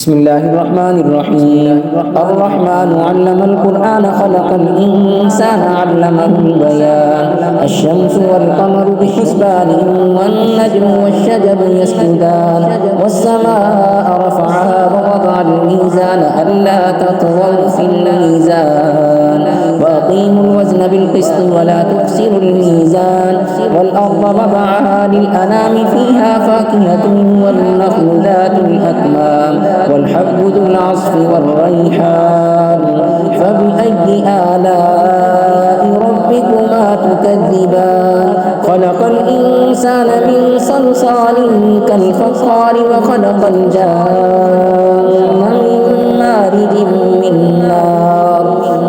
بسم الله الرحمن الرحيم. الرحمن علم القرآن خلق الإنسان علمه البيان. الشمس والقمر بحسبان والنجم والشجر يسجدان والسماء رفعها ووضع الميزان ألا تطغوا في الميزان وأقيموا الوزن بالقسط ولا تخسروا الميزان والأرض وضعها للأنام فيها فاكهة والنخل ذات الأكمام والحب ذو العصف والريحان فبأي آلاء ربكما تكذبان خلق الإنسان من صلصال كالفخار وخلق الجان من مارج من نار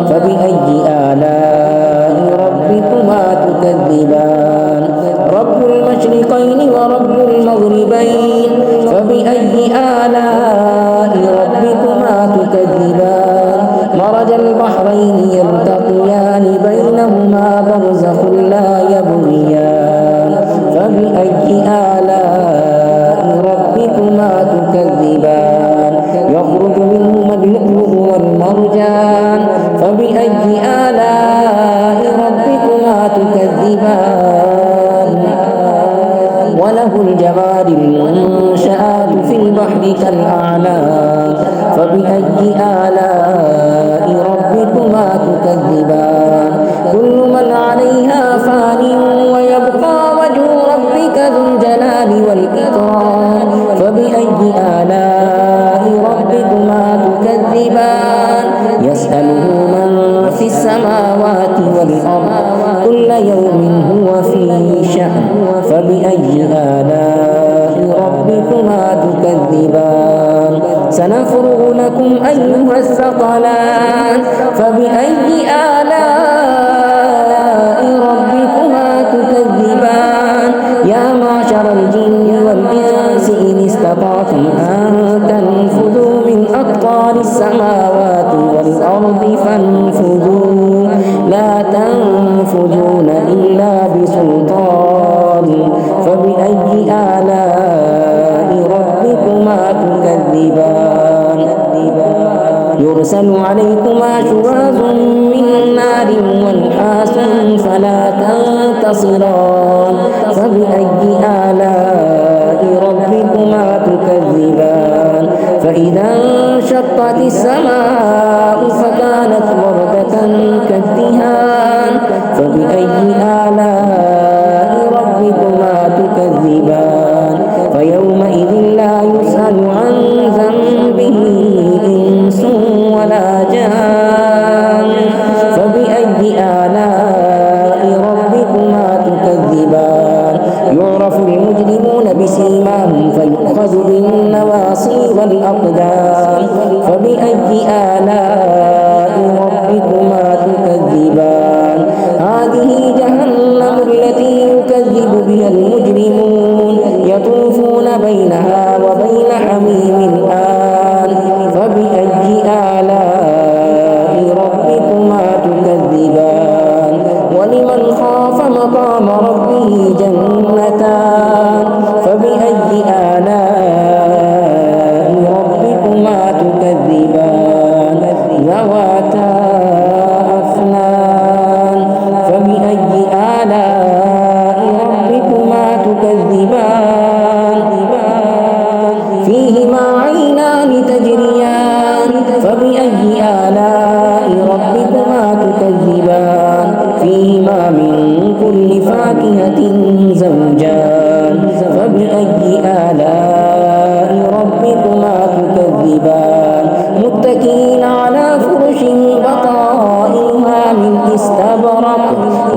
فبأي آلاء ربكما تكذبان رب المشرقين ورب المغربين فبأي آلاء ربكما تكذبان مرج البحرين يلتقيان بينهما برزخ لا يبغيان فبأي آلاء ربكما تكذبان يخرج منهما اللؤلؤ والمرجان فبأي آلاء ربكما تكذبان وله الجوار المنشآت في البحر كالأعلام فبأي آلاء ربكما تكذبان كل من عليها فان ويبقى وجه ربك ذو الجلال والإكرام فبأي آلاء ربكما تكذبان يسأله من في السماوات والأرض كل يوم هو في شأن فبأي آلاء ربكما تكذبان سنفرغ لكم أيها الثقلان فبأي آلاء ربكما تكذبان يا معشر الجن والإنس إن استطعتم أن تنفذوا من أقطار السماوات والأرض فانفذوا لا تنفذون إلا بسلطان فبأي آلاء ربكما تكذبان يرسل عليكما شواظ من نار ونحاس فلا تنتصران فبأي آلاء ربكما تكذبان فإذا انشقت السماء فكانت وردة كالدهان فبأي آلاء ربكما تكذبان فيومئذ لا يسأل عن ذنبه إنس ولا جان فبأي آلاء ربكما تكذبان يعرف المجرمون بسيماهم فيؤخذ بالنواصي والأقدام فبأي آلاء ربكما تكذبان هذه جهنم التي يكذب بها المجرمون يطوفون بينها وبين حميم آن فبأي آلاء ربكما تكذبان ولمن خاف مقام ربه جنتان فبأي آلاء ربكما تكذبان ذواتا أفنان فبأي آلاء ربكما تكذبان فيهما عينان تجريان فبأي آلاء ربكما تكذبان فيهما من كل فاكهة زوجان فبأي آلاء ربكما تكذبان متكئين على فرش بطائنها من استبرق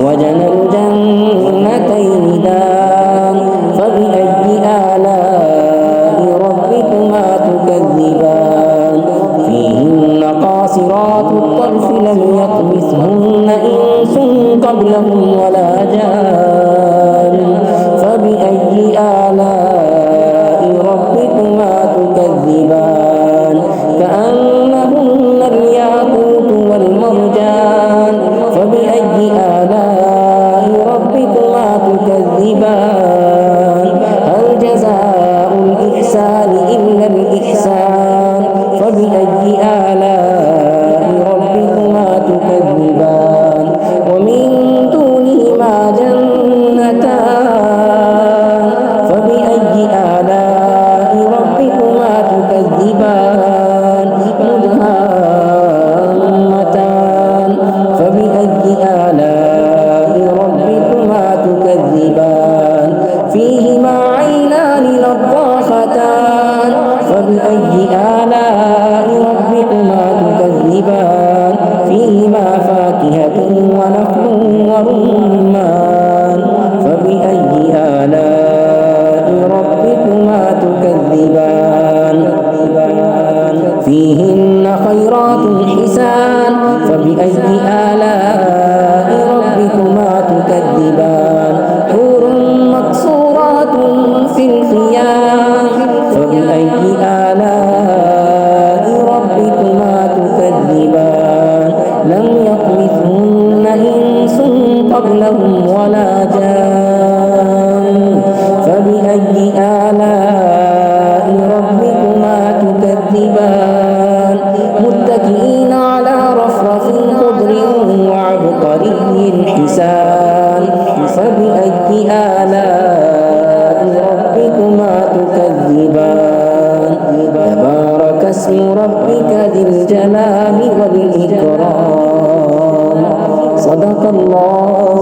وجنى الجنتين دان فبأي آلاء ربكما تكذبان فيهن قاصرات الطرف لم يطمثهن إنس قبلهم ولا جان فبأي آلاء ربكما تكذبان كأنهن الياقوت والمرجان فبأي آلاء ربكما تكذبان هل جزاء الإحسان إلا الإحسان آلاء ربكما تكذبان فيهما فاكهة ونخل ورمان فبأي آلاء ربكما تكذبان فيهن خيرات حسان فبأي آلاء ربكما تكذبان حور مقصورات في الخيام فبأي آلاء ربكما تكذبان لم يطمثهن إنس قبلهم ولا جان فبأي آلاء ربكما تكذبان متكئين على رفرف خضر وعبقري حسان فبأي آلاء ربكما تكذبان تبارك اسم ربك ذي الجلال والإكرام صدق الله